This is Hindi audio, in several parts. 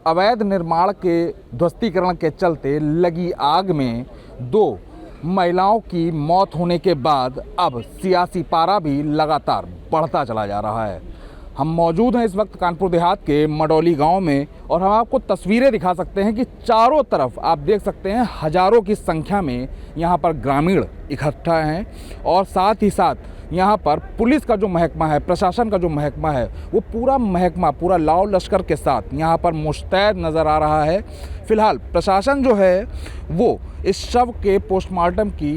अवैध निर्माण के ध्वस्तीकरण के चलते लगी आग में 2 महिलाओं की मौत होने के बाद अब सियासी पारा भी लगातार बढ़ता चला जा रहा है। हम मौजूद हैं इस वक्त कानपुर देहात के मडौली गांव में और हम आपको तस्वीरें दिखा सकते हैं कि चारों तरफ आप देख सकते हैं हजारों की संख्या में यहां पर ग्रामीण इकट्ठा हैं और साथ ही साथ यहाँ पर पुलिस का जो महकमा है, प्रशासन का जो महकमा है, वो पूरा महकमा पूरा लाव लश्कर के साथ यहाँ पर मुस्तैद नज़र आ रहा है। फ़िलहाल प्रशासन जो है वो इस शव के पोस्टमार्टम की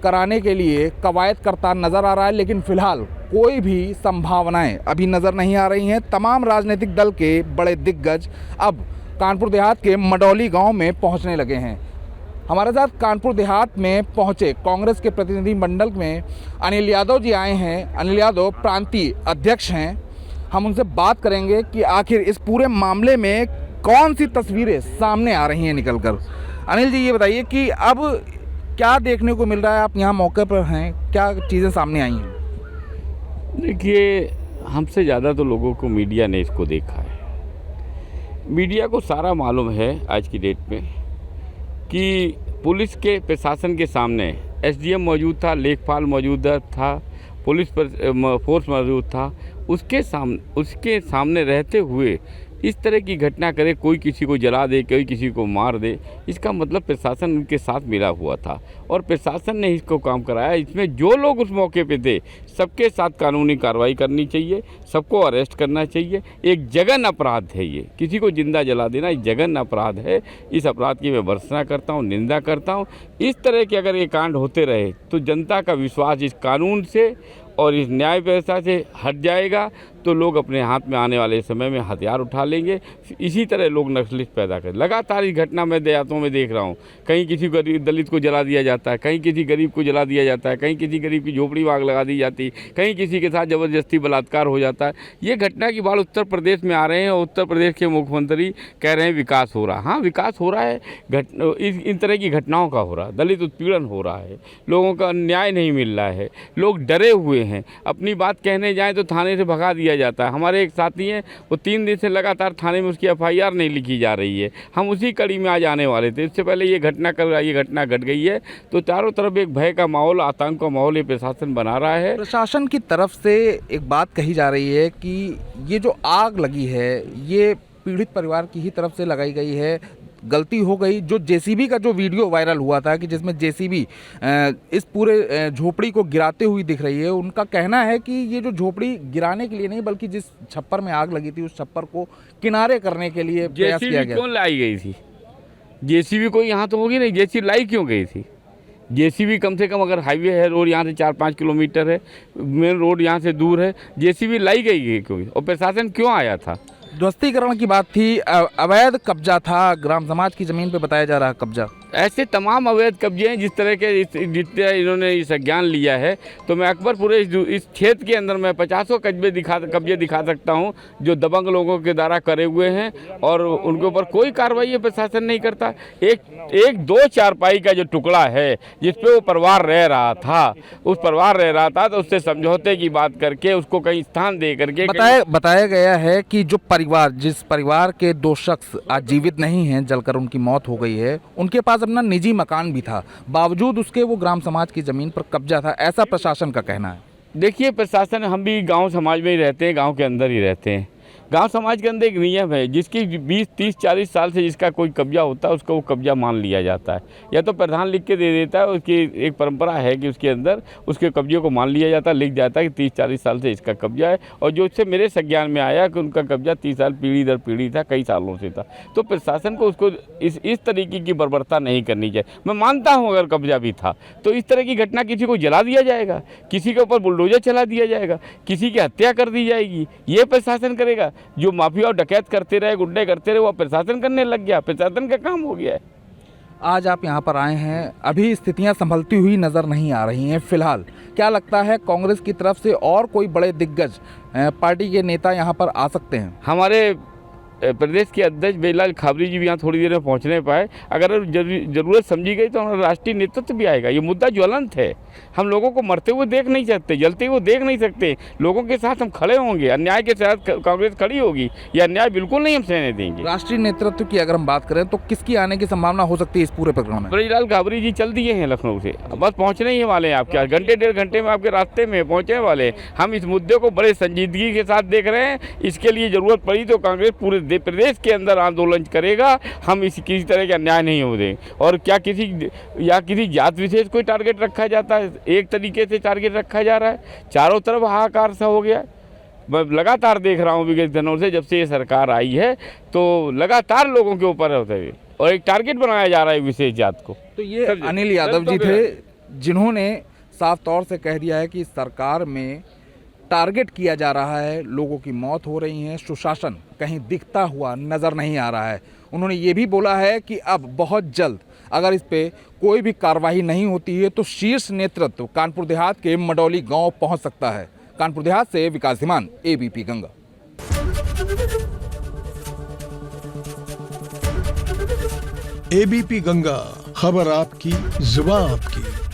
कराने के लिए कवायद करता नज़र आ रहा है, लेकिन फ़िलहाल कोई भी संभावनाएं अभी नज़र नहीं आ रही हैं। तमाम राजनीतिक दल के बड़े दिग्गज अब कानपुर देहात के मडौली गाँव में पहुँचने लगे हैं। हमारे साथ कानपुर देहात में पहुंचे कांग्रेस के प्रतिनिधि मंडल में अनिल यादव जी आए हैं। अनिल यादव प्रांतीय अध्यक्ष हैं। हम उनसे बात करेंगे कि आखिर इस पूरे मामले में कौन सी तस्वीरें सामने आ रही हैं निकलकर। अनिल जी, ये बताइए कि अब क्या देखने को मिल रहा है, आप यहाँ मौके पर हैं, क्या चीज़ें सामने आई हैं? देखिए, हमसे ज़्यादा तो लोगों को मीडिया ने इसको देखा है। मीडिया को सारा मालूम है आज की डेट में कि पुलिस के प्रशासन के सामने एसडीएम मौजूद था, लेखपाल मौजूद था, पुलिस पर फोर्स मौजूद था, उसके सामने रहते हुए इस तरह की घटना करे, कोई किसी को जला दे, कोई किसी को मार दे, इसका मतलब प्रशासन उनके साथ मिला हुआ था और प्रशासन ने इसको काम कराया। इसमें जो लोग उस मौके पे थे सबके साथ कानूनी कार्रवाई करनी चाहिए, सबको अरेस्ट करना चाहिए। एक जघन्य अपराध है ये, किसी को जिंदा जला देना एक जघन्य अपराध है। इस अपराध की मैं भर्त्सना करता हूँ, निंदा करता हूँ। इस तरह के अगर ये कांड होते रहे तो जनता का विश्वास इस कानून से और इस न्याय व्यवस्था से हट जाएगा, तो लोग अपने हाथ में आने वाले समय में हथियार उठा लेंगे। इसी तरह लोग नक्सलिस्ट पैदा करें। लगातार इस घटना मैं देहातों में देख रहा हूँ। कहीं किसी गरीब दलित को जला दिया जाता है, कहीं किसी गरीब को जला दिया जाता है, कहीं किसी गरीब की झोपड़ी में आग लगा दी जाती, कहीं किसी के साथ ज़बरदस्ती बलात्कार हो जाता है। ये घटना की बात उत्तर प्रदेश में आ रहे हैं और उत्तर प्रदेश के मुख्यमंत्री कह रहे हैं विकास हो रहा है। हाँ, विकास हो रहा है, इन तरह की घटनाओं का हो रहा है। दलित उत्पीड़न हो रहा है, लोगों का न्याय नहीं मिल रहा है, लोग डरे हुए हैं। अपनी बात कहने जाएँ तो थाने से भगा दिया जाता है। हमारे एक साथी हैं, वो 3 दिन से लगातार थाने में उसकी एफआईआर नहीं लिखी जा रही है। हम उसी कड़ी में आज आने वाले थे। इससे पहले ये घटना घट गई है। तो चारों तरफ एक भय का माहौल, आतंक का माहौल ये प्रशासन बना रहा है। प्रशासन की तरफ से एक बात कही जा रही है कि ये जो आग लगी है ये पीड़ित परिवार की ही तरफ से लगाई गई है, गलती हो गई। जो जेसीबी का जो वीडियो वायरल हुआ था कि जिसमें जेसीबी इस पूरे झोपड़ी को गिराते हुई दिख रही है, उनका कहना है कि ये जो झोपड़ी गिराने के लिए नहीं बल्कि जिस छप्पर में आग लगी थी उस छप्पर को किनारे करने के लिए प्रयास किया गया। क्यों लाई गई थी जेसीबी? कोई यहाँ तो होगी नहीं, जेसीबी लाई क्यों गई थी? जेसीबी कम से कम, अगर हाईवे है, रोड यहाँ से 4-5 किलोमीटर है, मेन रोड यहाँ से दूर है, जेसीबी लाई गई क्यों और प्रशासन क्यों आया था? ध्वस्तीकरण की बात थी, अवैध कब्जा था, ग्राम समाज की ज़मीन पे बताया जा रहा है कब्जा। ऐसे तमाम अवैध कब्जे हैं जिस तरह के जितने इन्होंने इस ज्ञान लिया है। तो मैं अकबरपुर इस क्षेत्र के अंदर मैं 50 कब्जे दिखा सकता हूं जो दबंग लोगों के द्वारा करे हुए हैं और उनके ऊपर कोई कार्रवाई प्रशासन नहीं करता। एक 2 चारपाई का जो टुकड़ा है जिस पे वो परिवार रह रहा था, तो उससे समझौते की बात करके उसको कहीं स्थान दे करके बताया गया है कि जो जिस परिवार के 2 शख्स आज जीवित नहीं हैं, जलकर उनकी मौत हो गई है, उनके पास अपना निजी मकान भी था, बावजूद उसके वो ग्राम समाज की जमीन पर कब्जा था, ऐसा प्रशासन का कहना है। देखिए, प्रशासन, हम भी गांव समाज में ही रहते हैं, गांव के अंदर ही रहते हैं। गांव समाज के अंदर एक नियम है, जिसकी 20, 30, 40 साल से जिसका कोई कब्जा होता है उसको वो कब्जा मान लिया जाता है, या तो प्रधान लिख के दे देता है। उसकी एक परंपरा है कि उसके अंदर उसके कब्जे को मान लिया जाता है, लिख जाता है कि 30-40 साल से इसका कब्जा है। और जो इससे मेरे संज्ञान में आया कि उनका कब्जा 30 साल पीढ़ी दर पीढ़ी था, कई सालों से था। तो प्रशासन को उसको इस तरीके की बर्बरता नहीं करनी चाहिए। मैं मानता हूँ अगर कब्जा भी था तो इस तरह की घटना किसी को जला दिया जाएगा, किसी के ऊपर बुलडोजर चला दिया जाएगा, किसी की हत्या कर दी जाएगी, ये प्रशासन करेगा? जो माफिया और डकैत करते रहे, गुंडे करते रहे, वो प्रशासन करने लग गया, प्रशासन का काम हो गया है। आज आप यहाँ पर आए हैं, अभी स्थितियाँ संभलती हुई नज़र नहीं आ रही हैं। फिलहाल क्या लगता है कांग्रेस की तरफ से और कोई बड़े दिग्गज पार्टी के नेता यहाँ पर आ सकते हैं? हमारे प्रदेश के अध्यक्ष बेलाल खाबरी जी भी यहाँ थोड़ी देर में पहुँच नहीं पाए। अगर जरूरत समझी गई तो हमारा राष्ट्रीय नेतृत्व भी आएगा। ये मुद्दा ज्वलंत है, हम लोगों को मरते हुए देख नहीं सकते, जलते हुए देख नहीं सकते। लोगों के साथ हम खड़े होंगे, अन्याय के साथ कांग्रेस खड़ी होगी। ये अन्याय बिल्कुल नहीं हम सहने देंगे। राष्ट्रीय नेतृत्व की अगर हम बात करें तो किसकी आने की संभावना हो सकती है इस पूरे प्रकरण में? ब्रजलाल खाबरी जी चल दिए हैं लखनऊ से, बस पहुँचने ही वाले हैं। आपके घंटे 1.5 घंटे में आपके रास्ते में पहुँचने वाले हैं। हम इस मुद्दे को बड़े संजीदगी के साथ देख रहे हैं। इसके लिए जरूरत पड़ी तो कांग्रेस पूरे प्रदेश के अंदर आंदोलन करेगा। हम किसी तरह का अन्याय नहीं हो देंगे। और क्या किसी जात विशेष को टारगेट रखा जाता है? एक तरीके से टारगेट रखा जा रहा है। चारों तरफ हाहाकार सा हो गया। मैं लगातार देख रहा हूँ विगत दिनों से, जब से ये सरकार आई है तो लगातार लोगों के ऊपर होते हुए और एक टारगेट बनाया जा रहा है विशेष जात को। तो ये अनिल यादव जी थे जिन्होंने साफ तौर से कह दिया है कि सरकार में टारगेट किया जा रहा है, लोगों की मौत हो रही है, सुशासन कहीं दिखता हुआ नज़र नहीं आ रहा है। उन्होंने ये भी बोला है कि अब बहुत जल्द अगर इस पे कोई भी कार्रवाई नहीं होती है तो शीर्ष नेतृत्व कानपुर देहात के मडौली गांव पहुंच सकता है। कानपुर देहात से विकास हिमान, एबीपी गंगा। एबीपी गंगा, खबर आपकी, जुबान आपकी।